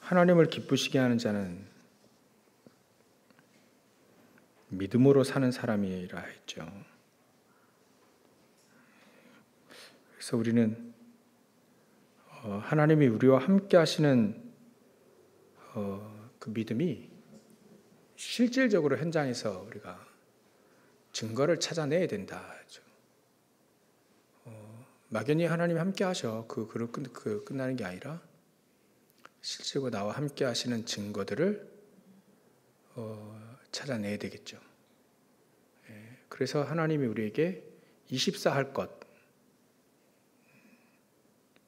하나님을 기쁘시게 하는 자는 믿음으로 사는 사람이라 했죠. 그래서 우리는 하나님이 우리와 함께 하시는 그 믿음이 실질적으로 현장에서 우리가 증거를 찾아내야 된다. 막연히 하나님이 함께 하셔. 그로 끝나는 게 아니라 실제로 나와 함께 하시는 증거들을 찾아내야 되겠죠. 그래서 하나님이 우리에게 24 할 것,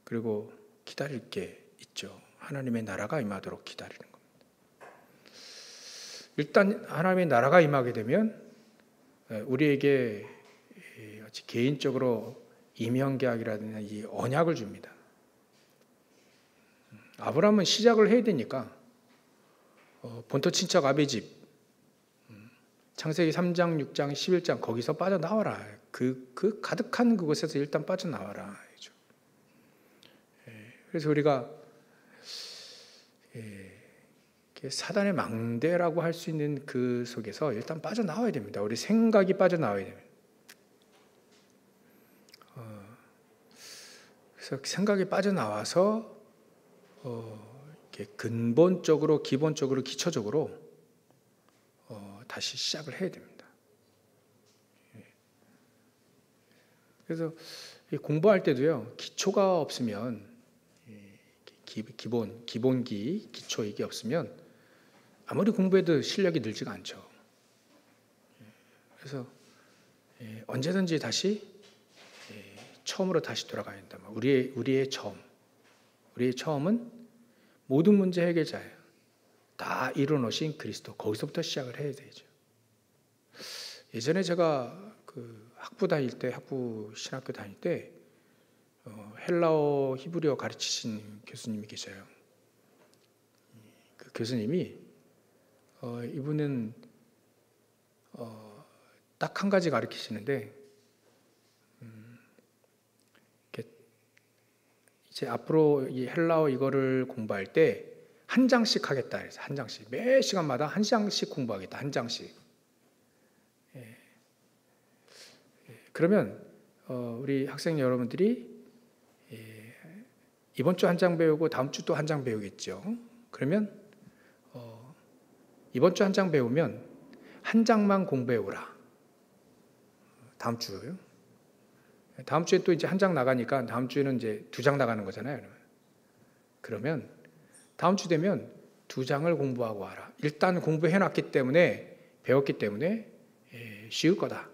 그리고 기다릴 게 있죠. 하나님의 나라가 임하도록 기다리는 겁니다. 일단 하나님의 나라가 임하게 되면 우리에게 개인적으로 이명계약이라든지 이 언약을 줍니다. 아브라함은 시작을 해야 되니까 본토 친척 아비집 창세기 3장, 6장, 11장 거기서 빠져나와라. 그 가득한 그곳에서 일단 빠져나와라. 그래서 우리가 사단의 망대라고 할 수 있는 그 속에서 일단 빠져나와야 됩니다. 우리 생각이 빠져나와야 됩니다. 그래서 생각이 빠져나와서 이렇게 근본적으로, 기본적으로, 기초적으로 다시 시작을 해야 됩니다. 그래서 공부할 때도요, 기초가 없으면 기본기, 기초 이게 없으면 아무리 공부해도 실력이 늘지가 않죠. 그래서 언제든지 다시 처음으로 다시 돌아가야 된다. 우리의 처음은 모든 문제 해결자예요. 다 이루어놓으신 그리스도, 거기서부터 시작을 해야 되죠. 예전에 제가 학부 신학교 다닐 때 헬라어, 히브리어 가르치신 교수님이 계셔요. 그 교수님이 이분은 딱 한 가지 가르치시는데 이제 앞으로 이 헬라어 이거를 공부할 때 한 장씩 하겠다 해서 한 장씩 매 시간마다 한 장씩 공부하겠다. 한 장씩. 그러면 우리 학생 여러분들이 이번 주 한 장 배우고 다음 주 또 한 장 배우겠죠. 그러면 이번 주 한 장 배우면 한 장만 공부해 오라. 다음 주요. 다음 주에 또 이제 한 장 나가니까 다음 주에는 이제 2장 나가는 거잖아요. 그러면 다음 주 되면 2장을 공부하고 와라. 일단 공부해 놨기 때문에, 배웠기 때문에 쉬울 거다.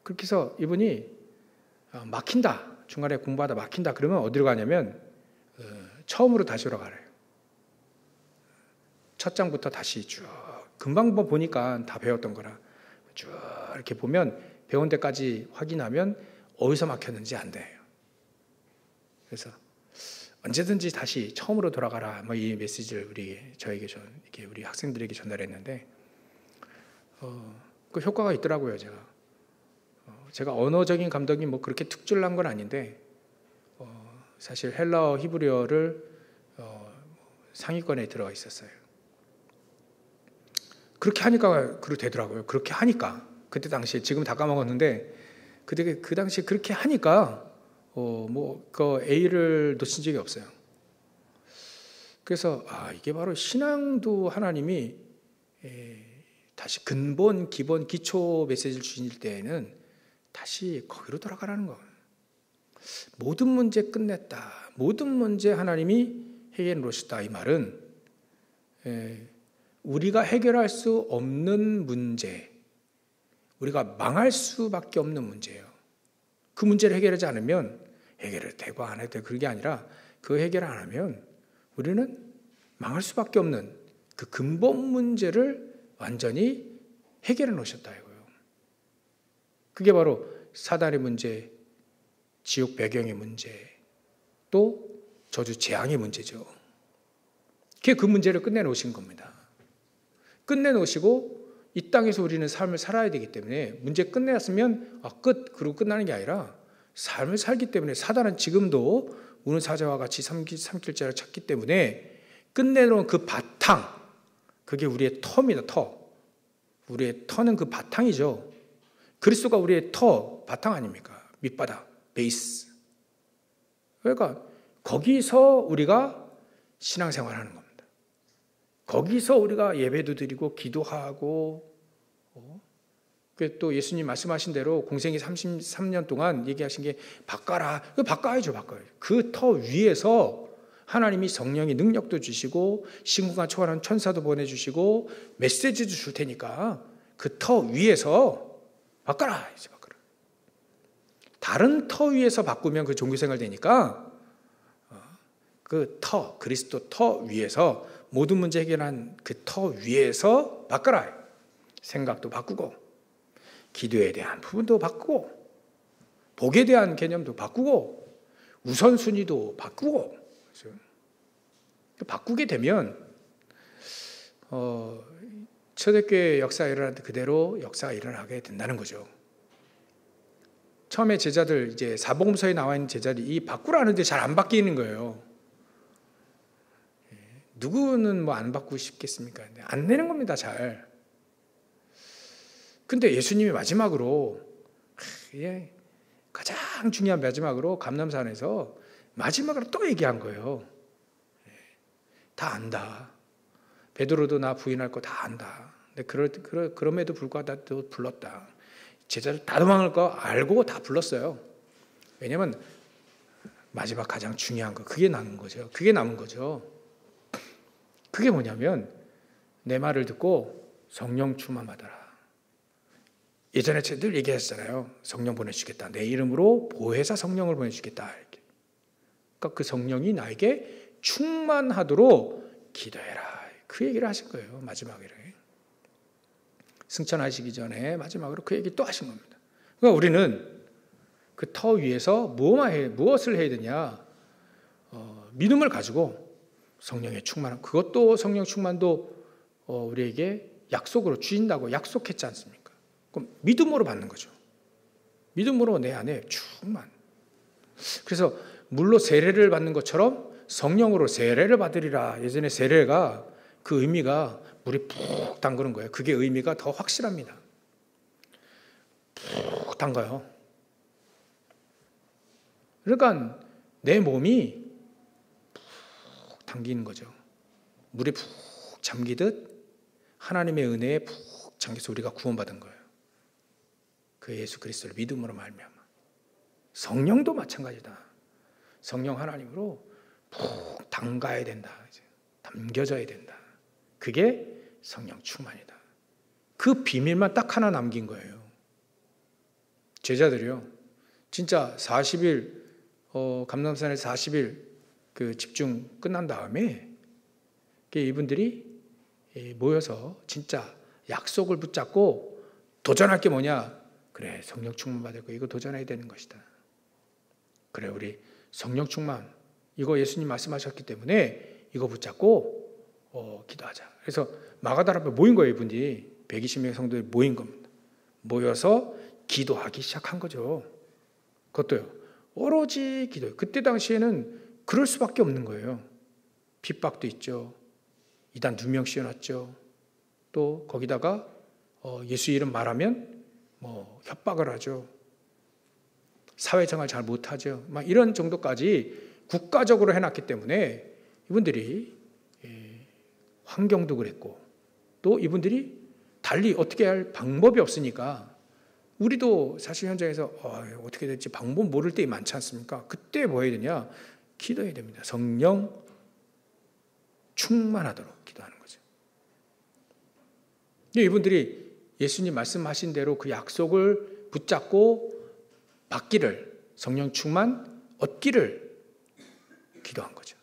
그렇게 해서 이분이 막힌다. 중간에 공부하다 막힌다. 그러면 어디로 가냐면 처음으로 다시 올라가래요. 첫 장부터 다시 쭉. 금방 보니까 다 배웠던 거라. 쭉 이렇게 보면 배운 데까지 확인하면 어디서 막혔는지 안 돼요. 그래서 언제든지 다시 처음으로 돌아가라. 이 메시지를 저에게 이렇게 우리 학생들에게 전달했는데 그 효과가 있더라고요. 제가 언어적인 감독이 그렇게 특출난 건 아닌데 사실 헬라어, 히브리어를 상위권에 들어가 있었어요. 그렇게 하니까 그렇게 되더라고요. 그렇게 하니까 그때 당시에 지금 다 까먹었는데 그때 그 당시에 그렇게 하니까 그 A를 놓친 적이 없어요. 그래서 이게 바로 신앙도 하나님이 다시 근본, 기본, 기초 메시지를 주실 때에는 다시 거기로 돌아가라는 거예요. 모든 문제 끝냈다. 모든 문제 하나님이 해결해 놓으셨다. 이 말은 우리가 해결할 수 없는 문제, 우리가 망할 수밖에 없는 문제예요. 그 문제를 해결하지 않으면 해결을 되고 안 해도 되고 그런 게 아니라 그 해결을 안 하면 우리는 망할 수밖에 없는 그 근본 문제를 완전히 해결해 놓으셨다 이거예요. 그게 바로 사단의 문제, 지옥 배경의 문제, 또 저주 재앙의 문제죠. 그 문제를 끝내놓으신 겁니다. 끝내놓으시고 이 땅에서 우리는 삶을 살아야 되기 때문에 문제 끝내놨으면 그리고 끝나는 게 아니라 삶을 살기 때문에 사단은 지금도 우는 사자와 같이 삼킬 자를 찾기 때문에 끝내놓은 그 바탕, 그게 우리의 터입니다. 터. 우리의 터는 그 바탕이죠. 그리스도가 우리의 터, 바탕 아닙니까? 밑바닥, 베이스. 그러니까 거기서 우리가 신앙생활하는 겁니다. 거기서 우리가 예배도 드리고 기도하고, 또 예수님 말씀하신 대로 공생이 33년 동안 얘기하신 게 바꿔라. 바꿔야죠, 바꿔야죠. 그 터 위에서 하나님이 성령의 능력도 주시고 신궁과 초월한 천사도 보내주시고 메시지도 줄 테니까 그 터 위에서 바꿔라. 이제 바꿔라. 다른 터 위에서 바꾸면 그 종교생활 되니까 그 터, 그리스도 터 위에서 모든 문제 해결한 그 터 위에서 바꿔라. 생각도 바꾸고 기도에 대한 부분도 바꾸고 복에 대한 개념도 바꾸고 우선순위도 바꾸고 바꾸게 되면 초대교회 역사가 일어날 때 그대로 역사가 일어나게 된다는 거죠. 처음에 제자들 이제 사복음서에 나와 있는 제자들이 이 바꾸라는데 잘 안 바뀌는 거예요. 누구는 뭐 안 바꾸고 싶겠습니까? 안 되는 겁니다, 잘. 근데 예수님이 마지막으로 가장 중요한 마지막으로 감람산에서 마지막으로 또 얘기한 거예요. 다 안다. 베드로도 나 부인할 거 다 안다. 근데 그럼에도 불구하고 또 불렀다. 제자들 다 도망갈 거 알고 다 불렀어요. 왜냐하면 마지막 가장 중요한 거 그게 남은 거죠. 그게 남은 거죠. 그게 뭐냐면 내 말을 듣고 성령 충만하더라. 예전에 늘 얘기했잖아요. 성령 보내주겠다. 내 이름으로 보혜사 성령을 보내주겠다. 이렇게. 그러니까 그 성령이 나에게 충만하도록 기도해라. 그 얘기를 하신 거예요. 마지막에. 승천하시기 전에 마지막으로 그 얘기 또 하신 겁니다. 그러니까 우리는 그 터 위에서 무엇을 해야 되냐. 믿음을 가지고 성령의 충만함. 그것도 성령 충만도 우리에게 약속으로 주신다고 약속했지 않습니까? 그럼 믿음으로 받는 거죠. 믿음으로 내 안에 충만. 그래서 물로 세례를 받는 것처럼 성령으로 세례를 받으리라. 예전에 세례가 그 의미가 물이 푹 담그는 거예요. 그게 의미가 더 확실합니다. 푹 담가요. 그러니까 내 몸이 푹 담기는 거죠. 물에 푹 잠기듯 하나님의 은혜에 푹 잠겨서 우리가 구원받은 거예요. 그 예수 그리스도를 믿음으로 말미암아. 성령도 마찬가지다. 성령 하나님으로 푹 담가야 된다. 담겨져야 된다. 그게 성령 충만이다. 그 비밀만 딱 하나 남긴 거예요. 제자들이요. 진짜 40일 감람산에 40일 그 집중 끝난 다음에 이분들이 모여서 진짜 약속을 붙잡고 도전할 게 뭐냐? 그래, 성령 충만 받을 거 이거 도전해야 되는 것이다. 그래, 우리 성령 충만 이거 예수님 말씀하셨기 때문에 이거 붙잡고 기도하자. 그래서 마가다라 앞에 모인 거예요. 이분들이 120명의 성도들이 모인 겁니다. 모여서 기도하기 시작한 거죠. 그것도요. 오로지 기도. 그때 당시에는 그럴 수밖에 없는 거예요. 핍박도 있죠. 이단 2명 씌워놨죠. 또 거기다가 예수 이름 말하면 협박을 하죠. 사회생활 잘 못하죠. 막 이런 정도까지 국가적으로 해놨기 때문에 이분들이 환경도 그랬고 또 이분들이 달리 어떻게 할 방법이 없으니까 우리도 사실 현장에서 어떻게 될지 방법 모를 때 많지 않습니까? 그때 뭐 해야 되냐? 기도해야 됩니다. 성령 충만하도록 기도하는 거죠. 이분들이 예수님 말씀하신 대로 그 약속을 붙잡고 받기를 성령 충만 얻기를 기도한 거죠.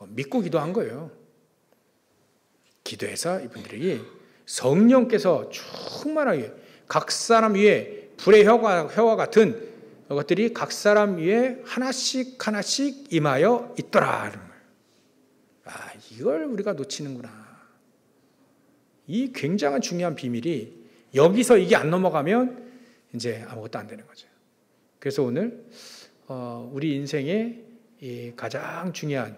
믿고 기도한 거예요. 기도해서 이분들이 성령께서 충만하게 각 사람 위에 불의 혀와 같은 것들이 각 사람 위에 하나씩 임하여 있더라. 이걸 우리가 놓치는구나. 이 굉장한 중요한 비밀이 여기서 이게 안 넘어가면 이제 아무것도 안 되는 거죠. 그래서 오늘 우리 인생의 이 가장 중요한,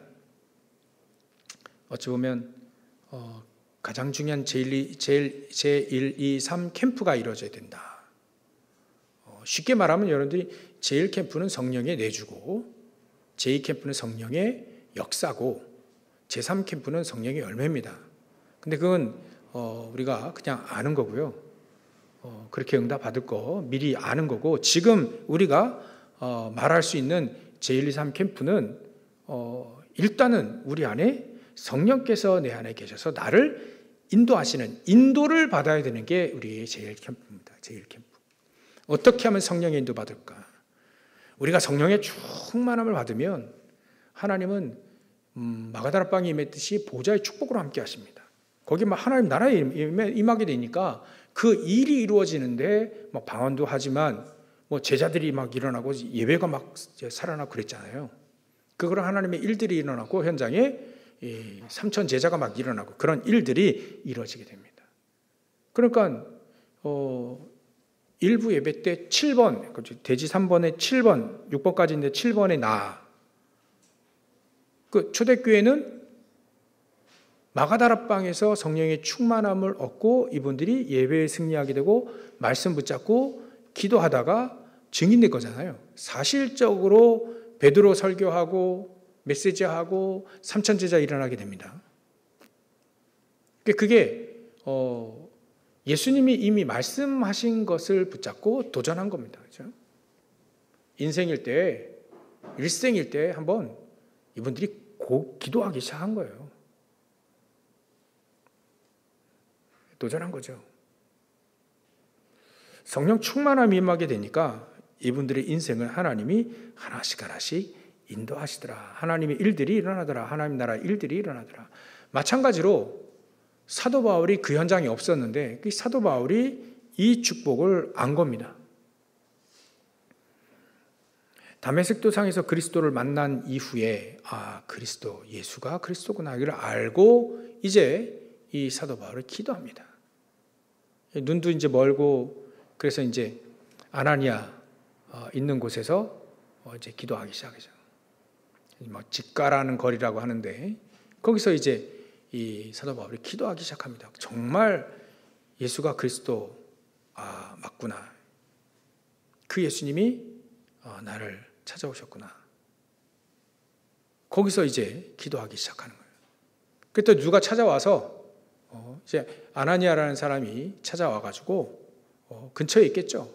어찌 보면 가장 중요한 제1, 2, 3 캠프가 이루어져야 된다. 쉽게 말하면 여러분들이 제1 캠프는 성령의 내주고, 제2 캠프는 성령의 역사고, 제3 캠프는 성령의 열매입니다. 근데 그건 우리가 그냥 아는 거고요. 그렇게 응답 받을 거 미리 아는 거고, 지금 우리가 말할 수 있는 제1, 2, 3 캠프는 일단은 우리 안에 성령께서 내 안에 계셔서 나를 인도하시는, 인도를 받아야 되는 게 우리의 제1 캠프입니다. 제1 캠프. 어떻게 하면 성령의 인도 받을까? 우리가 성령의 충만함을 받으면 하나님은 마가다라방에 임했듯이 보좌의 축복으로 함께 하십니다. 거기 막 하나님 나라에 임하게 되니까 그 일이 이루어지는데 막 방언도 하지만 뭐 제자들이 막 일어나고 예배가 막 살아나고 그랬잖아요. 그런 하나님의 일들이 일어나고 현장에 3천 제자가 막 일어나고 그런 일들이 이루어지게 됩니다. 그러니까 일부 예배 때 7번, 돼지 3번에 7번, 6번까지인데 7번에 나. 그 초대교회는 마가다라방에서 성령의 충만함을 얻고 이분들이 예배에 승리하게 되고 말씀 붙잡고 기도하다가 증인된 거잖아요. 사실적으로 베드로 설교하고 메시지하고 3천 제자 일어나게 됩니다. 그게 예수님이 이미 말씀하신 것을 붙잡고 도전한 겁니다. 그렇죠? 인생일 때, 일생일 때 한번 이분들이 기도하기 시작한 거예요. 도전한 거죠. 성령 충만함이 임하게 되니까 이분들의 인생을 하나님이 하나씩 하나씩 인도하시더라. 하나님의 일들이 일어나더라. 하나님 나라 일들이 일어나더라. 마찬가지로 사도 바울이 그 현장에 없었는데 그 사도 바울이 이 축복을 안 겁니다. 다메섹 도상에서 그리스도를 만난 이후에 그리스도, 예수가 그리스도구나 이걸 알고 이제 이 사도 바울을 기도합니다. 눈도 이제 멀고 그래서 이제 아나니아 있는 곳에서 이제 기도하기 시작하죠. 직가라는 거리라고 하는데 거기서 이제 이 사도 바울이 기도하기 시작합니다. 정말 예수가 그리스도 맞구나. 그 예수님이 나를 찾아오셨구나. 거기서 이제 기도하기 시작하는 거예요. 그때 누가 찾아와서 이제 아나니아라는 사람이 찾아와가지고 근처에 있겠죠.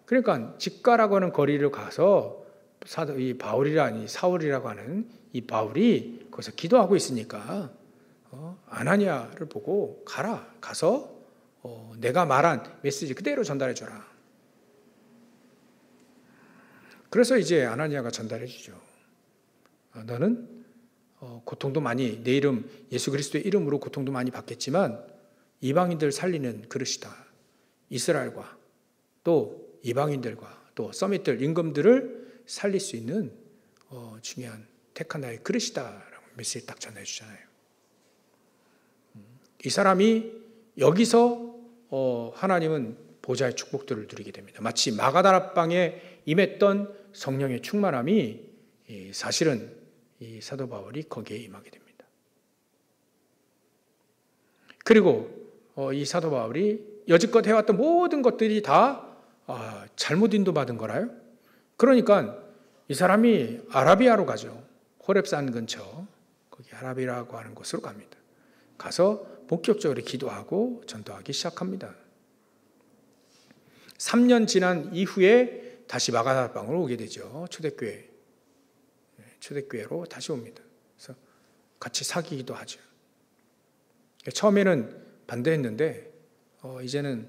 그러니까 직가라고 하는 거리를 가서 이 바울이라니 사울이라고 하는 이 바울이 거기서 기도하고 있으니까 아나니아를 보고 가서 내가 말한 메시지 그대로 전달해 줘라. 그래서 이제 아나니아가 전달해 주죠. 너는 고통도 많이, 내 이름 예수 그리스도의 이름으로 고통도 많이 받겠지만 이방인들 살리는 그릇이다. 이스라엘과 또 이방인들과 또 서밋들, 임금들을 살릴 수 있는 중요한 택한 나의 그릇이다라고 메시지를 딱 전해 주잖아요. 이 사람이 여기서 하나님은 보좌의 축복들을 누리게 됩니다. 마치 마가다라방에 임했던 성령의 충만함이 사실은 이 사도 바울이 거기에 임하게 됩니다. 그리고 이 사도 바울이 여지껏 해왔던 모든 것들이 다 잘못 인도받은 거라요. 그러니까 이 사람이 아라비아로 가죠. 호렙산 근처 거기 아라비아라고 하는 곳으로 갑니다. 가서 본격적으로 기도하고 전도하기 시작합니다. 3년 지난 이후에 다시 마가다라방으로 오게 되죠. 초대교회로 다시 옵니다. 그래서 같이 사귀기도 하죠. 처음에는 반대했는데 이제는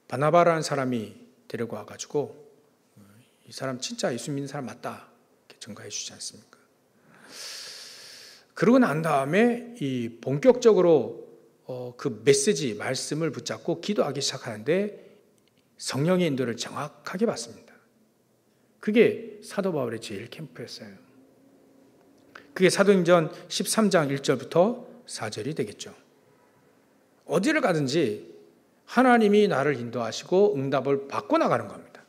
바나바라는 사람이 데리고 와가지고 이 사람 진짜 예수 믿는 사람 맞다 이렇게 증거해 주지 않습니까? 그러고 난 다음에 이 본격적으로 그 메시지 말씀을 붙잡고 기도하기 시작하는데 성령의 인도를 정확하게 받습니다. 그게 사도 바울의 제1 캠프였어요. 그게 사도행전 13장 1절부터 4절이 되겠죠. 어디를 가든지 하나님이 나를 인도하시고 응답을 받고 나가는 겁니다.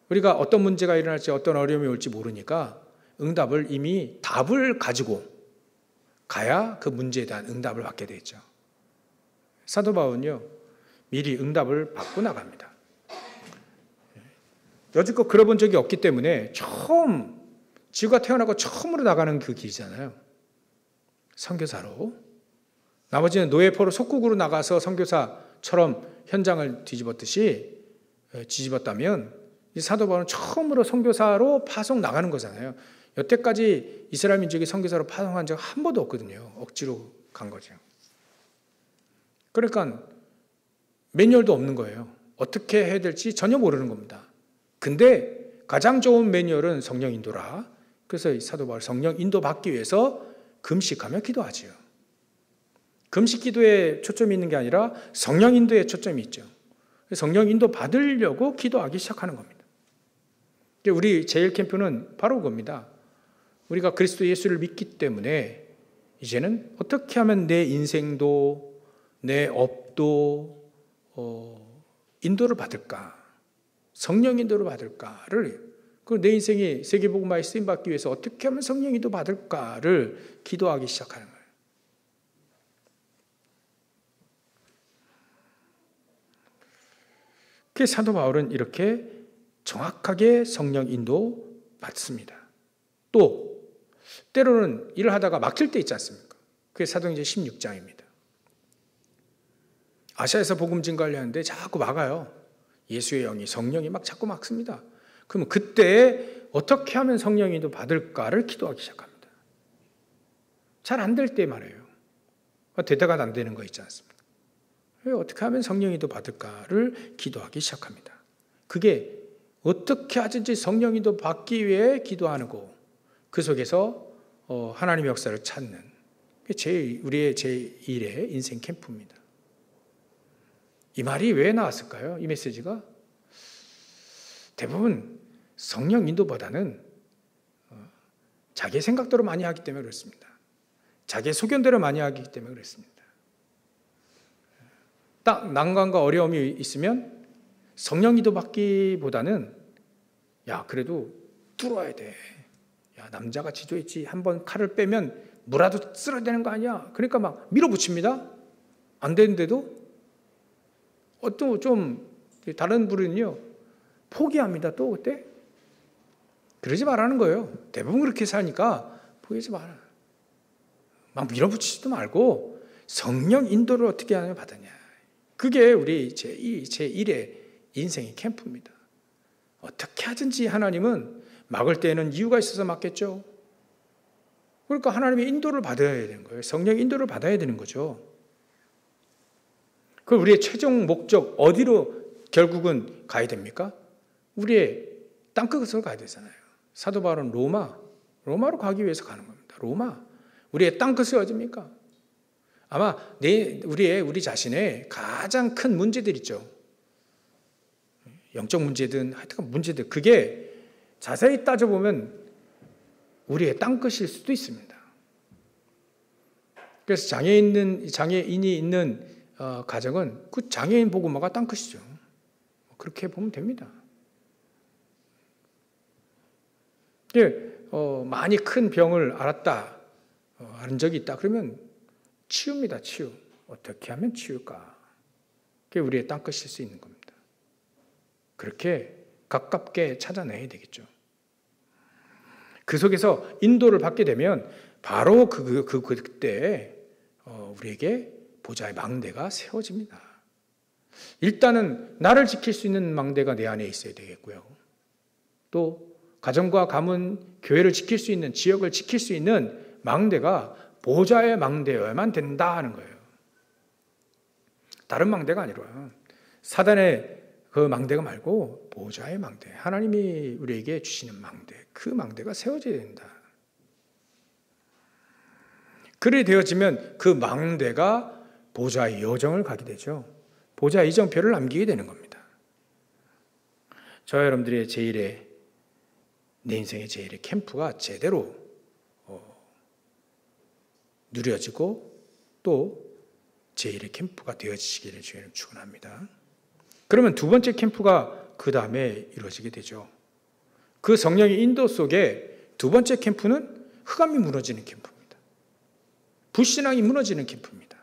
우리가 어떤 문제가 일어날지 어떤 어려움이 올지 모르니까 응답을 이미 답을 가지고 가야 그 문제에 대한 응답을 받게 되죠. 사도 바울은요, 미리 응답을 받고 나갑니다. 여지껏 그려본 적이 없기 때문에 지구가 태어나고 처음으로 나가는 그 길이잖아요. 선교사로. 나머지는 노예포로 속국으로 나가서 선교사처럼 현장을 뒤집었다면 이 사도 바울은 처음으로 선교사로 파송 나가는 거잖아요. 여태까지 이스라엘 민족이 선교사로 파송한 적 한 번도 없거든요. 억지로 간 거죠. 그러니까 매뉴얼도 없는 거예요. 어떻게 해야 될지 전혀 모르는 겁니다. 근데 가장 좋은 매뉴얼은 성령 인도라. 그래서 이 사도 바울 성령 인도 받기 위해서 금식하며 기도하지요. 금식 기도에 초점이 있는 게 아니라 성령 인도에 초점이 있죠. 성령 인도 받으려고 기도하기 시작하는 겁니다. 우리 제일 캠프는 바로 그겁니다. 우리가 그리스도 예수를 믿기 때문에 이제는 어떻게 하면 내 인생도 내 업도 인도를 받을까, 성령 인도를 받을까를, 내 인생이 세계복음화에 쓰임받기 위해서 어떻게 하면 성령 인도 받을까를 기도하기 시작하는 거예요. 그 사도 바울은 이렇게 정확하게 성령 인도 받습니다. 또 때로는 일을 하다가 막힐 때 있지 않습니까? 그게 사도행전 16장입니다. 아시아에서 복음 증거하려 하는데 자꾸 막아요. 예수의 영이, 성령이 막 자꾸 막습니다. 그러면 그때 어떻게 하면 성령 인도 받을까를 기도하기 시작합니다. 잘 안 될 때 말이에요. 되다가 안 되는 거 있지 않습니까? 어떻게 하면 성령 인도 받을까를 기도하기 시작합니다. 그게 어떻게 하든지 성령 인도 받기 위해 기도하는 거, 그 속에서 하나님의 역사를 찾는 우리의 제1의 인생 캠프입니다. 이 말이 왜 나왔을까요? 이 메시지가 대부분 성령 인도보다는 자기의 생각대로 많이 하기 때문에 그렇습니다. 자기의 소견대로 많이 하기 때문에 그렇습니다. 딱 난관과 어려움이 있으면 성령 인도 받기보다는 그래도 뚫어야 돼. 남자가 지도했지. 한번 칼을 빼면 무라도 쓸어야 되는 거 아니야. 그러니까 막 밀어붙입니다. 안 되는데도 또 좀 다른 부류는요, 포기합니다. 또 그때 그러지 말라는 거예요. 대부분 그렇게 사니까 포기하지 마라. 막 밀어붙이지도 말고 성령 인도를 어떻게 하냐 받느냐. 그게 우리 제1의 인생의 캠프입니다. 어떻게 하든지 하나님은 막을 때에는 이유가 있어서 막겠죠. 그러니까 하나님의 인도를 받아야 되는 거예요. 성령 인도를 받아야 되는 거죠. 그 우리의 최종 목적 어디로 결국은 가야 됩니까? 우리의 땅끝으로 가야 되잖아요. 사도 바울은 로마로 가기 위해서 가는 겁니다. 로마. 우리의 땅끝이 어디입니까? 아마 우리 자신의 가장 큰 문제들 있죠. 영적 문제든 하여튼 문제들, 그게 자세히 따져보면 우리의 땅끝일 수도 있습니다. 그래서 장애인이 있는 가정은 그 장애인 복음화가 땅끝이죠. 그렇게 보면 됩니다. 많이 큰 병을 앓은 적이 있다. 그러면 치유입니다. 치유. 어떻게 하면 치유일까? 그게 우리의 땅끝일 수 있는 겁니다. 그렇게 가깝게 찾아내야 되겠죠. 그 속에서 인도를 받게 되면 바로 그때 우리에게 보좌의 망대가 세워집니다. 일단은 나를 지킬 수 있는 망대가 내 안에 있어야 되겠고요. 또 가정과 가문, 교회를 지킬 수 있는, 지역을 지킬 수 있는 망대가 보좌의 망대여야만 된다 하는 거예요. 다른 망대가 아니라 사단의 그 망대가 말고 보좌의 망대, 하나님이 우리에게 주시는 망대, 그 망대가 세워져야 된다. 그래 되어지면 그 망대가 보좌의 여정을 가게 되죠. 보좌의 이정표를 남기게 되는 겁니다. 저와 여러분들의 내 인생의 제1의 캠프가 제대로 누려지고 또 제1의 캠프가 되어지시기를 주님 축원합니다. 그러면 두 번째 캠프가 그 다음에 이루어지게 되죠. 그 성령의 인도 속에 두 번째 캠프는 흑암이 무너지는 캠프입니다. 불신앙이 무너지는 캠프입니다.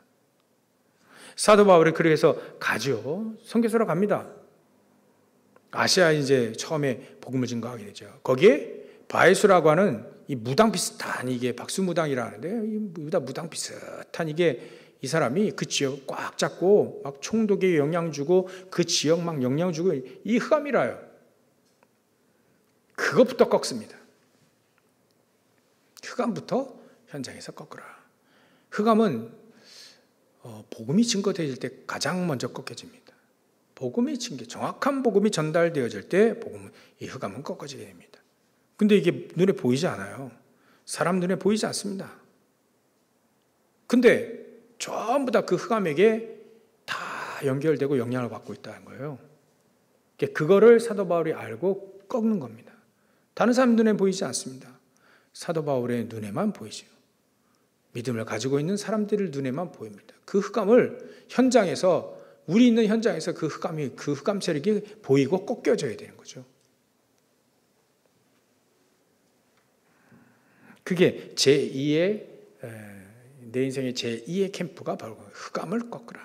사도 바울이 그래서 가죠. 선교소로 갑니다. 아시아에 이제 처음에 복음을 증거하게 되죠. 거기에 바에수라고 하는 이 무당 비슷한, 이게 박수무당이라 하는데, 이 무당 비슷한 이게 이 사람이 그 지역을 꽉 잡고 막 총독에 영향 주고 그 지역 막 영향 주고, 이 흑암이라요. 그것부터 꺾습니다. 흑암부터 현장에서 꺾으라. 흑암은 복음이 증거되어질 때 가장 먼저 꺾여집니다. 복음이 정확한 복음이 전달되어질 때 이 흑암은 꺾어지게 됩니다. 근데 이게 눈에 보이지 않아요. 사람 눈에 보이지 않습니다. 근데 전부 다 그 흑암에게 다 연결되고 영향을 받고 있다는 거예요. 그거를 사도 바울이 알고 꺾는 겁니다. 다른 사람 눈에 보이지 않습니다. 사도 바울의 눈에만 보이죠. 믿음을 가지고 있는 사람들의 눈에만 보입니다. 그 흑암을 현장에서, 우리 있는 현장에서 그 흑암 세력이 보이고 꺾여져야 되는 거죠. 그게 내 인생의 제2의 캠프가 바로 흑암을 꺾으라.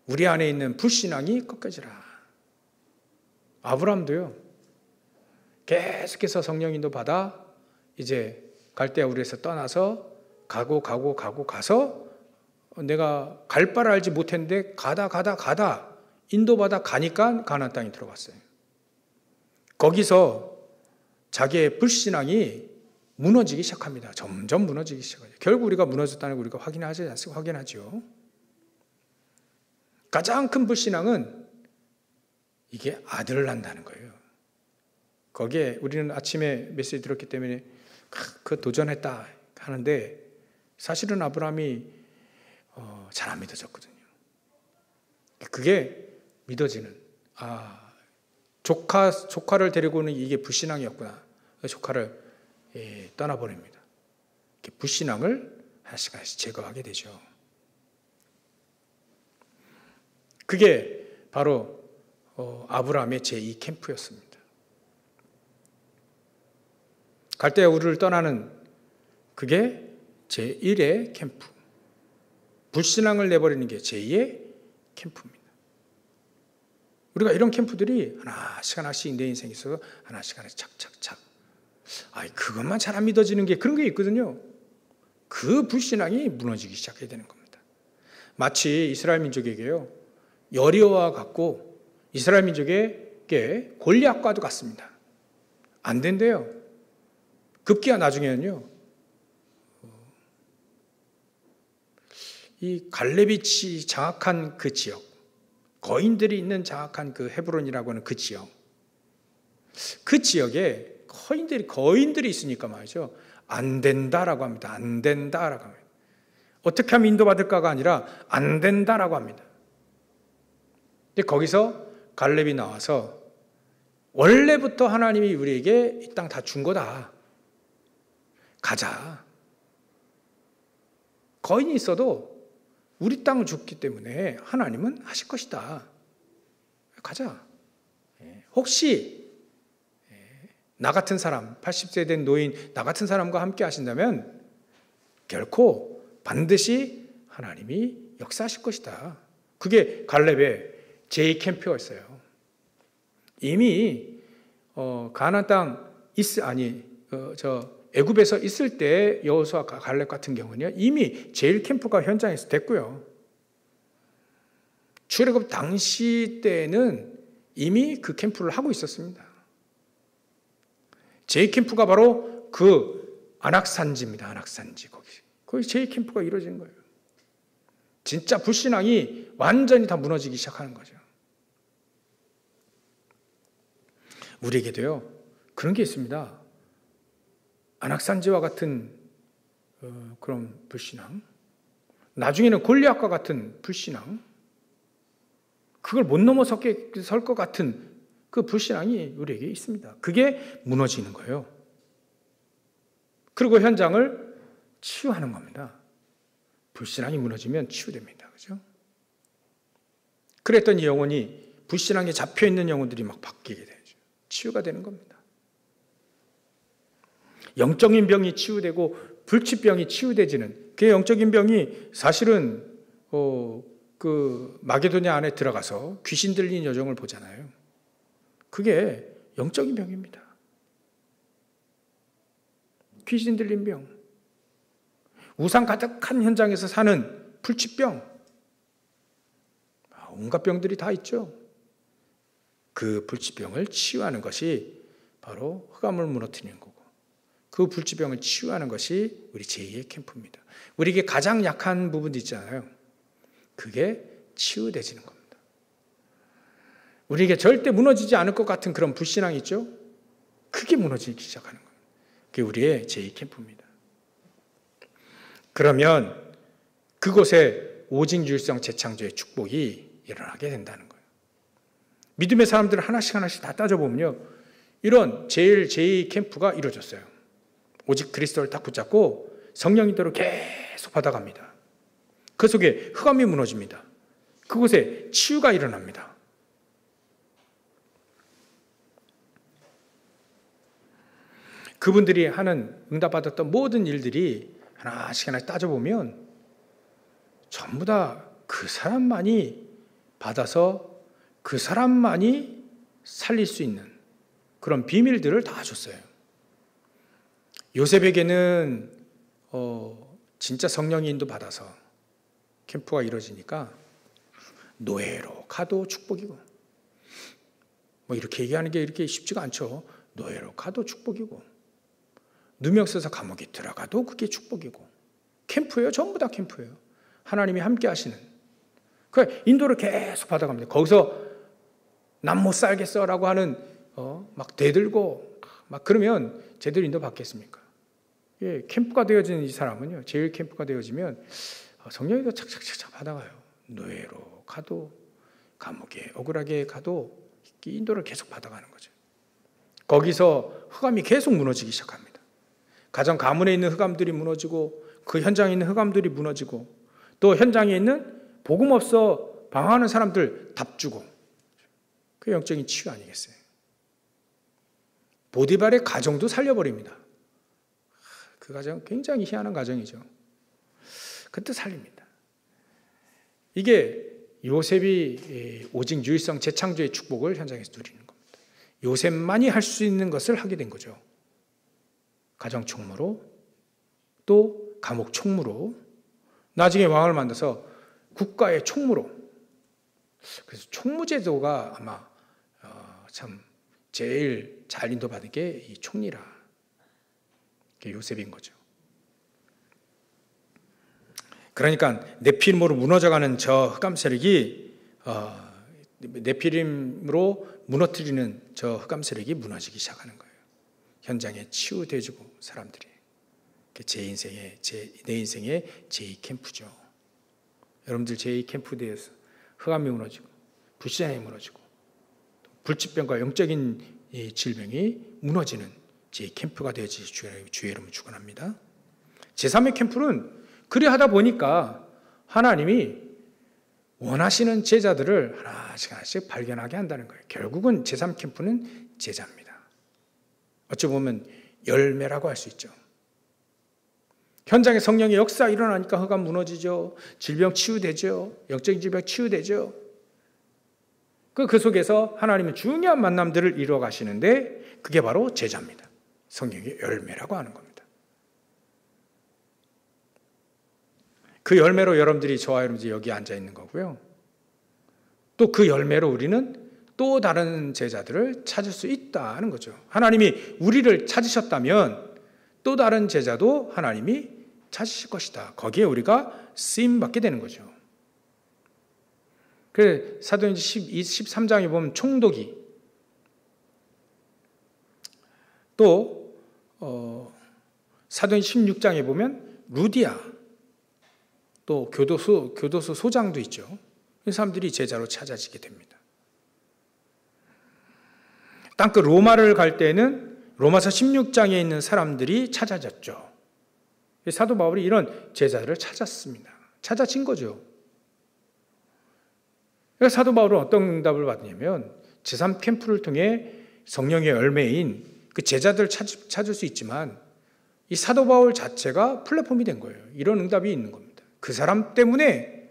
우리 안에 있는 불신앙이 꺾여지라. 아브라함도요, 계속해서 성령 인도 받아 이제 갈대아 우르에서 떠나서 가서 내가 갈 바를 알지 못했는데 가다 인도받아 가니까 가나안 땅에 들어갔어요. 거기서 자기의 불신앙이 무너지기 시작합니다. 점점 무너지기 시작하죠. 결국 우리가 무너졌다는 걸 우리가 확인하지 않습니까? 확인하죠. 가장 큰 불신앙은 이게 아들을 낳는다는 거예요. 거기에 우리는 아침에 메시지 들었기 때문에 그 도전했다 하는데, 사실은 아브라함이 잘 안 믿어졌거든요. 그게 믿어지는, 조카를 데리고는 이게 불신앙이었구나. 조카를 떠나버립니다. 불신앙을 하나씩 제거하게 되죠. 그게 바로 아브라함의 제2 캠프였습니다. 갈대아 우르를 떠나는 그게 제1의 캠프. 불신앙을 내버리는 게 제2의 캠프입니다. 우리가 이런 캠프들이 하나씩 내 인생에 있어서 하나씩 착착착. 그것만 잘 안 믿어지는 게 그런 게 있거든요. 그 불신앙이 무너지기 시작해야 되는 겁니다. 마치 이스라엘 민족에게요, 여리고와 같고 이스라엘 민족에게 골리앗과도 같습니다. 안 된대요. 급기야 나중에는요, 이 갈렙이 장악한 그 지역, 거인들이 있는 장악한 그 헤브론이라고 하는 그 지역에 거인들이 있으니까 말이죠, 안 된다라고 합니다. 안 된다라고 합니다. 어떻게 하면 인도받을까가 아니라 안 된다라고 합니다. 근데 거기서 갈렙이 나와서 원래부터 하나님이 우리에게 이 땅 다 준 거다. 가자. 거인이 있어도 우리 땅을 줬기 때문에 하나님은 하실 것이다. 가자. 혹시 나 같은 사람, 80세 된 노인 나 같은 사람과 함께 하신다면 결코 반드시 하나님이 역사하실 것이다. 그게 갈렙의 제2캠프였어요. 이미 가나안 땅 애굽에서 있을 때 여호수아 갈렙 같은 경우는요, 이미 제1캠프가 현장에서 됐고요. 출애굽 당시 때는 이미 그 캠프를 하고 있었습니다. 제2캠프가 바로 그 안악산지입니다. 안악산지. 거기 제2캠프가 이루어지는 거예요. 진짜 불신앙이 완전히 다 무너지기 시작하는 거죠. 우리에게도요, 그런 게 있습니다. 안악산지와 같은 그런 불신앙, 나중에는 골리앗과 같은 불신앙, 그걸 못 넘어설 것 같은 그 불신앙이 우리에게 있습니다. 그게 무너지는 거예요. 그리고 현장을 치유하는 겁니다. 불신앙이 무너지면 치유됩니다. 그죠? 그랬던 이 영혼이 불신앙에 잡혀있는 영혼들이 막 바뀌게 되죠. 치유가 되는 겁니다. 영적인 병이 치유되고 불치병이 치유되지는, 그 영적인 병이 사실은 그 마게도냐 안에 들어가서 귀신 들린 여정을 보잖아요. 그게 영적인 병입니다. 귀신 들린 병, 우상 가득한 현장에서 사는 불치병, 온갖 병들이 다 있죠. 그 불치병을 치유하는 것이 바로 흑암을 무너뜨리는 거고, 그 불치병을 치유하는 것이 우리 제2의 캠프입니다. 우리에게 가장 약한 부분도 있잖아요. 그게 치유되지는 겁니다. 우리에게 절대 무너지지 않을 것 같은 그런 불신앙이 있죠. 그게 무너지기 시작하는 거예요. 그게 우리의 제2 캠프입니다. 그러면 그곳에 오직유일성 재창조의 축복이 일어나게 된다는 거예요. 믿음의 사람들을 하나씩 다 따져보면요, 이런 제일 제2 캠프가 이루어졌어요. 오직 그리스도를 딱 붙잡고 성령님대로 계속 받아갑니다. 그 속에 흑암이 무너집니다. 그곳에 치유가 일어납니다. 그분들이 하는 응답받았던 모든 일들이 하나씩 따져보면 전부 다 그 사람만이 받아서 그 사람만이 살릴 수 있는 그런 비밀들을 다 줬어요. 요셉에게는 진짜 성령의 인도 받아서 캠프가 이루어지니까 노예로 가도 축복이고, 뭐 이렇게 얘기하는 게 이렇게 쉽지가 않죠. 노예로 가도 축복이고, 누명 써서 감옥에 들어가도 그게 축복이고, 캠프예요. 전부 다 캠프예요. 하나님이 함께 하시는. 그 인도를 계속 받아갑니다. 거기서 난 못 살겠어라고 하는 막 대들고 막 그러면 제대로 인도 받겠습니까? 예, 캠프가 되어진 이 사람은요, 제일 캠프가 되어지면 성령이도 착착착착 받아가요. 노예로 가도, 감옥에 억울하게 가도 인도를 계속 받아가는 거죠. 거기서 흑암이 계속 무너지기 시작합니다. 가정 가문에 있는 흑암들이 무너지고, 그 현장에 있는 흑암들이 무너지고, 또 현장에 있는 복음 없어 방황하는 사람들 답 주고, 그 영적인 치유 아니겠어요? 보디발의 가정도 살려버립니다. 그 가정 굉장히 희한한 가정이죠. 그때 살립니다. 이게 요셉이 오직 유일성 재창조의 축복을 현장에서 누리는 겁니다. 요셉만이 할 수 있는 것을 하게 된 거죠. 가정 총무로, 또 감옥 총무로, 나중에 왕을 만나서 국가의 총무로. 그래서 총무제도가 아마 참 제일 잘 인도받은 게 이 총리라. 그게 요셉인 거죠. 그러니까 네피림으로 무너져가는 저 흑암 세력이 네피림으로 무너뜨리는 저 흑암 세력이 무너지기 시작하는 거예요. 현장에 치유돼주고 사람들이. 내 인생의 제2 캠프죠. 여러분들 제2 캠프에 대해서 흑암이 무너지고, 불신앙이 무너지고, 불치병과 영적인 질병이 무너지는 제2 캠프가 되어지기 주의 이름을 축원합니다. 제3의 캠프는 그리 하다 보니까 하나님이 원하시는 제자들을 하나씩 발견하게 한다는 거예요. 결국은 제3 캠프는 제자입니다. 어찌 보면 열매라고 할 수 있죠. 현장에 성령의 역사 일어나니까 흑암 무너지죠. 질병 치유되죠. 영적인 질병 치유되죠. 그 속에서 하나님은 중요한 만남들을 이루어 가시는데 그게 바로 제자입니다. 성령의 열매라고 하는 겁니다. 그 열매로 여러분들이, 저와 여러분들이 여기 앉아 있는 거고요. 또 그 열매로 우리는 또 다른 제자들을 찾을 수 있다는 거죠. 하나님이 우리를 찾으셨다면 또 다른 제자도 하나님이 찾으실 것이다. 거기에 우리가 쓰임받게 되는 거죠. 그래서 사도행전 13장에 보면 총독이, 또 사도행전 16장에 보면 루디아, 또 교도소 소장도 있죠. 이 사람들이 제자로 찾아지게 됩니다. 땅끝 로마를 갈 때는 로마서 16장에 있는 사람들이 찾아졌죠. 사도 바울이 이런 제자들을 찾았습니다. 찾아진 거죠. 그래서 사도 바울은 어떤 응답을 받냐면 제3 캠프를 통해 성령의 열매인 그 제자들 찾을 수 있지만 이 사도 바울 자체가 플랫폼이 된 거예요. 이런 응답이 있는 겁니다. 그 사람 때문에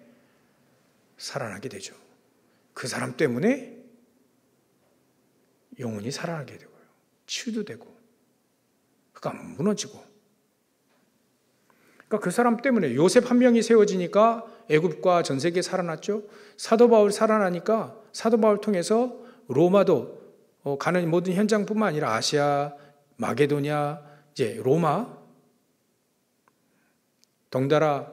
살아나게 되죠. 그 사람 때문에 영혼이 살아나게 되고요. 치유도 되고 그가 무너지고. 그러니까 그 사람 때문에 요셉 한 명이 세워지니까 애굽과 전 세계에 살아났죠. 사도 바울 살아나니까 사도 바울 통해서 로마도 가는 모든 현장뿐만 아니라 아시아, 마게도냐, 이제 로마, 덩달아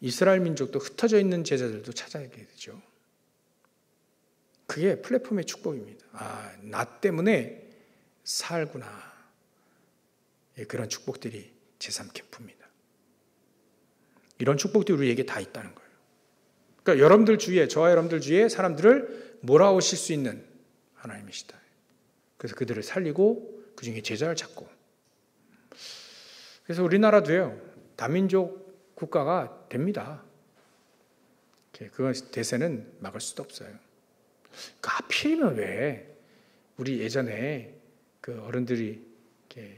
이스라엘 민족도 흩어져 있는 제자들도 찾아가게 되죠. 그게 플랫폼의 축복입니다. 나 때문에 살구나. 그런 축복들이 제3캠프입니다. 이런 축복들이 우리에게 다 있다는 거예요. 그러니까 여러분들 주위에, 저와 여러분들 주위에 사람들을 몰아오실 수 있는 하나님이시다. 그래서 그들을 살리고 그 중에 제자를 찾고. 그래서 우리나라도요, 다민족 국가가 됩니다. 그 대세는 막을 수도 없어요. 하필이면 왜 우리 예전에 그 어른들이 이렇게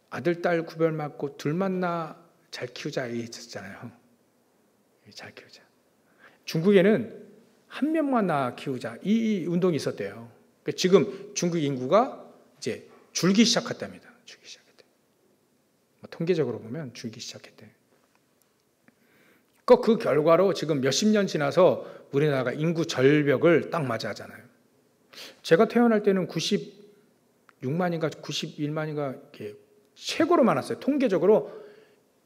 아들, 딸 구별 맞고 둘 만나 잘 키우자 있었잖아요. 잘 키우자. 중국에는 한 명만 낳아 키우자 이 운동이 있었대요. 지금 중국 인구가 이제 줄기 시작했답니다. 줄기 시작했대. 통계적으로 보면 줄기 시작했대. 그 결과로 지금 몇십 년 지나서 우리나라가 인구 절벽을 딱 맞이하잖아요. 제가 태어날 때는 96만인가 91만인가 이렇게 최고로 많았어요. 통계적으로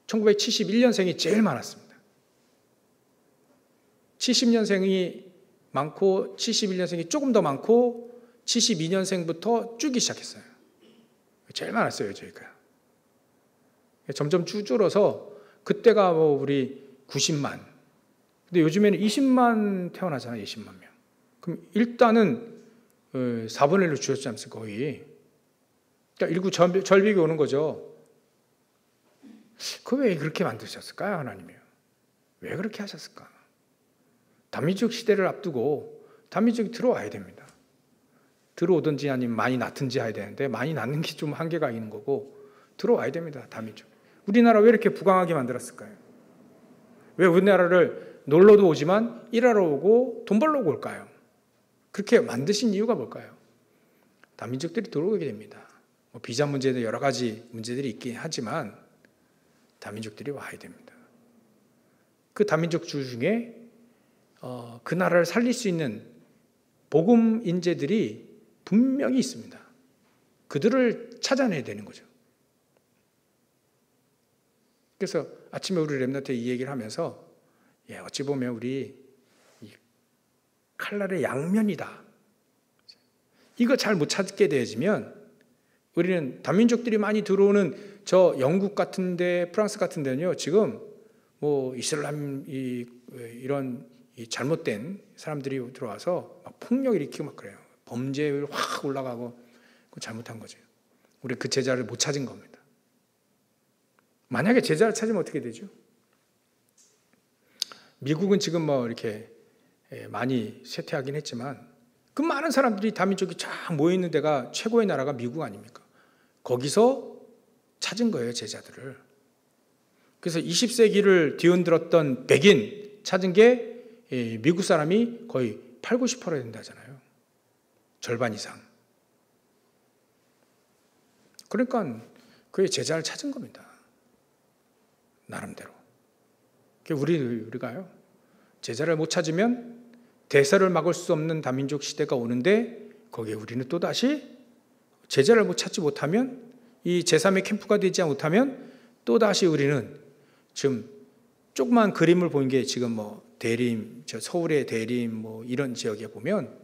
1971년생이 제일 많았습니다. 70년생이 많고 71년생이 조금 더 많고 72년생부터 줄기 시작했어요. 제일 많았어요, 저희가. 점점 줄어서 그때가 우리 90만. 근데 요즘에는 20만 태어나잖아요, 20만 명. 그럼 일단은 4분의 1로 줄였지 않습니까, 거의. 그러니까 인구 절벽이 오는 거죠. 왜 그렇게 만드셨을까요, 하나님이요? 왜 그렇게 하셨을까? 다민족 시대를 앞두고 다민족이 들어와야 됩니다. 들어오든지 아니면 많이 낳든지 해야 되는데 많이 낳는 게 좀 한계가 있는 거고 들어와야 됩니다, 다민족. 우리나라 왜 이렇게 부강하게 만들었을까요? 왜 우리나라를 놀러도 오지만 일하러 오고 돈 벌러 올까요? 그렇게 만드신 이유가 뭘까요? 다민족들이 들어오게 됩니다. 비자 문제도 여러 가지 문제들이 있긴 하지만 다민족들이 와야 됩니다. 그 다민족 중에 그 나라를 살릴 수 있는 복음 인재들이 분명히 있습니다. 그들을 찾아내야 되는 거죠. 그래서 아침에 우리 렘넌트에 이 얘기를 하면서 어찌 보면 우리 이 칼날의 양면이다. 이거 잘 못 찾게 되어지면 우리는 다민족들이 많이 들어오는 저 영국 같은데 프랑스 같은 데는요, 지금 이슬람 이런 잘못된 사람들이 들어와서 막 폭력을 일으키고 막 그래요. 범죄율 확 올라가고 잘못한 거죠. 우리 그 제자를 못 찾은 겁니다. 만약에 제자를 찾으면 어떻게 되죠? 미국은 지금 이렇게 많이 쇠퇴하긴 했지만 그 많은 사람들이 다민족이 쫙 모여있는 데가 최고의 나라가 미국 아닙니까? 거기서 찾은 거예요, 제자들을. 그래서 20세기를 뒤흔들었던 백인 찾은 게 미국 사람이 거의 80, 90% 된다잖아요. 절반 이상. 그러니까 그의 제자를 찾은 겁니다. 나름대로. 우리가요, 제자를 못 찾으면 대세를 막을 수 없는 다민족 시대가 오는데 거기에 우리는 또다시 제자를 못 찾지 못하면 이 제3의 캠프가 되지 못하면 또다시 우리는 지금 조그만 그림을 보는 게 지금 대림, 서울의 대림 이런 지역에 보면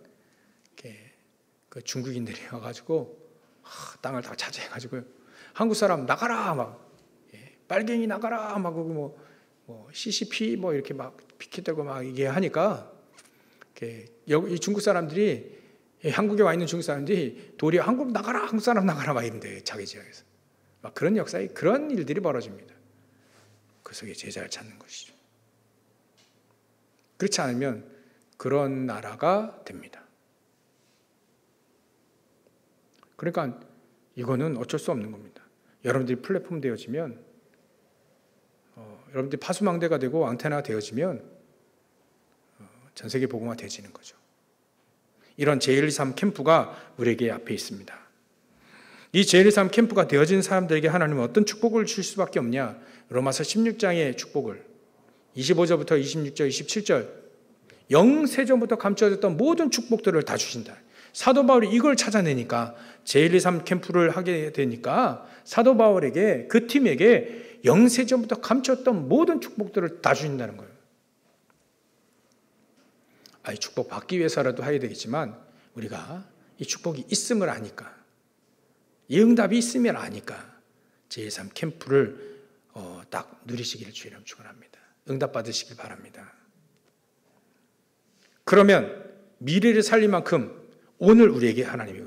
그 중국인들이 와가지고 땅을 다 차지해가지고 한국 사람 나가라 막 빨갱이 나가라 막 CCP 이렇게 막 피켓들고 막 이게 하니까 이 중국 사람들이 한국에 와 있는 중국 사람들이 도리어 한국 나가라, 한국 사람 나가라 막 이런데 자기 지역에서 막 그런 역사에 그런 일들이 벌어집니다. 그 속에 제자를 찾는 것이죠. 그렇지 않으면 그런 나라가 됩니다. 그러니까 이거는 어쩔 수 없는 겁니다. 여러분들이 플랫폼 되어지면, 여러분들이 파수망대가 되고 앙테나가 되어지면 전 세계 복음화 되어지는 거죠. 이런 제123 캠프가 우리에게 앞에 있습니다. 이 제123 캠프가 되어진 사람들에게 하나님은 어떤 축복을 줄 수밖에 없냐? 로마서 16장의 축복을 25절부터 26절, 27절 영세전부터 감춰졌던 모든 축복들을 다 주신다. 사도 바울이 이걸 찾아내니까 제123 캠프를 하게 되니까 사도 바울에게 그 팀에게 영세전부터 감췄던 모든 축복들을 다 주신다는 거예요. 이 축복 받기 위해서라도 해야 되겠지만 우리가 이 축복이 있음을 아니까, 이 응답이 있음을 아니까 제123 캠프를 딱 누리시기를 주의 이름으로 축원합니다. 응답 받으시길 바랍니다. 그러면 미래를 살릴 만큼 오늘 우리에게 하나님이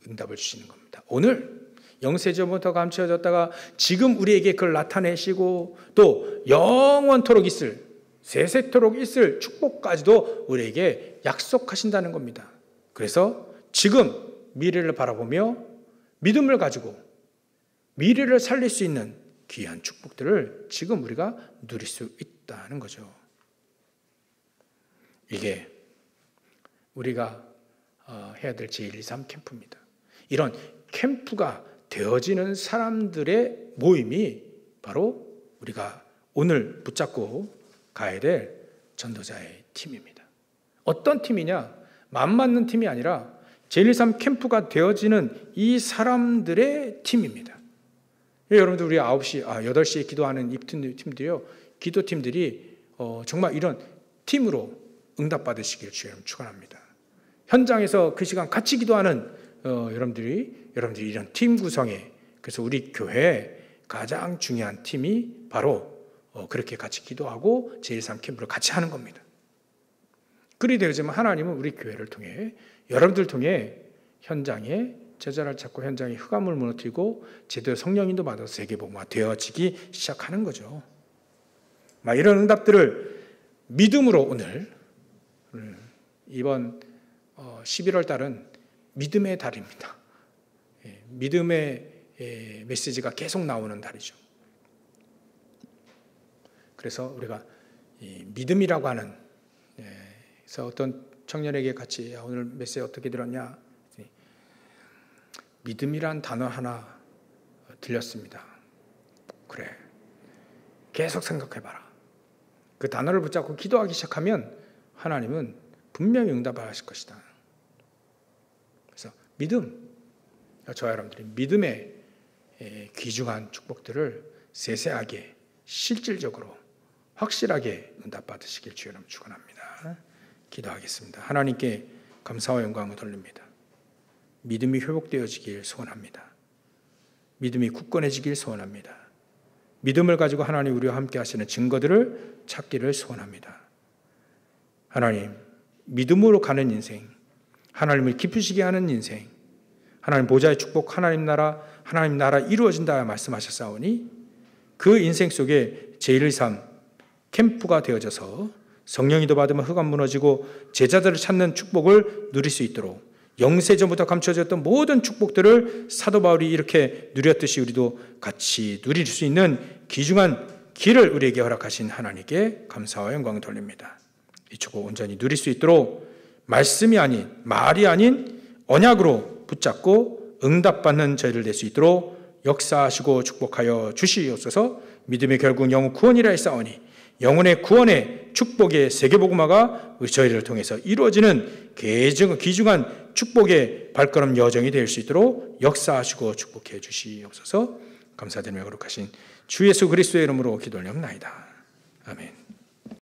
응답을 주시는 겁니다. 오늘 영세전부터 감춰졌다가 지금 우리에게 그걸 나타내시고 또 영원토록 있을, 세세토록 있을 축복까지도 우리에게 약속하신다는 겁니다. 그래서 지금 미래를 바라보며 믿음을 가지고 미래를 살릴 수 있는 귀한 축복들을 지금 우리가 누릴 수 있다는 거죠. 이게 우리가 해야 될 제123 캠프입니다. 이런 캠프가 되어지는 사람들의 모임이 바로 우리가 오늘 붙잡고 가야 될 전도자의 팀입니다. 어떤 팀이냐? 맘 맞는 팀이 아니라 제123 캠프가 되어지는 이 사람들의 팀입니다. 여러분들 우리 8시에 기도하는 이 팀들이요, 기도팀들이 정말 이런 팀으로 응답받으시길 주님 축원합니다. 현장에서 그 시간 같이 기도하는 여러분들이 이런 팀 구성에, 그래서 우리 교회의 가장 중요한 팀이 바로 그렇게 같이 기도하고 제123 캠프를 같이 하는 겁니다. 그리 되어지면 하나님은 우리 교회를 통해, 여러분들 통해 현장에 제자를 찾고 현장에 흑암을 무너뜨리고 제대로 성령인도 받아서 세계복음화 되어지기 시작하는 거죠. 이런 응답들을 믿음으로 오늘 이번 11월 달은 믿음의 달입니다. 믿음의 메시지가 계속 나오는 달이죠. 그래서 우리가 이 믿음이라고 하는, 그래서 어떤 청년에게 같이 오늘 메시지 어떻게 들었냐? 믿음이란 단어 하나 들렸습니다. 그래, 계속 생각해봐라. 그 단어를 붙잡고 기도하기 시작하면 하나님은 분명히 응답하실 것이다. 그래서 믿음, 저와 여러분들이 믿음의 귀중한 축복들을 세세하게, 실질적으로 확실하게 응답받으시길 주여 이름으로 축원합니다. 기도하겠습니다. 하나님께 감사와 영광을 돌립니다. 믿음이 회복되어지길 소원합니다. 믿음이 굳건해지길 소원합니다. 믿음을 가지고 하나님 우리와 함께 하시는 증거들을 찾기를 소원합니다. 하나님, 믿음으로 가는 인생, 하나님을 기쁘시게 하는 인생, 하나님 보좌의 축복, 하나님 나라 이루어진다 말씀하셨사오니 그 인생 속에 제123 캠프가 되어져서 성령이도 받으면 흑암 무너지고 제자들을 찾는 축복을 누릴 수 있도록 영세전부터 감춰졌던 모든 축복들을 사도 바울이 이렇게 누렸듯이 우리도 같이 누릴 수 있는 귀중한 길을 우리에게 허락하신 하나님께 감사와 영광을 돌립니다. 이 축복 온전히 누릴 수 있도록 말씀이 아닌, 말이 아닌 언약으로 붙잡고 응답받는 저희를 될 수 있도록 역사하시고 축복하여 주시옵소서. 믿음의 결국 영혼 구원이라 했사오니 영혼의 구원의 축복의 세계복음화가 저희를 통해서 이루어지는 귀중한 축복의 발걸음 여정이 될 수 있도록 역사하시고 축복해 주시옵소서. 감사드리며 거룩하신 주 예수 그리스도의 이름으로 기도하옵나이다. 아멘.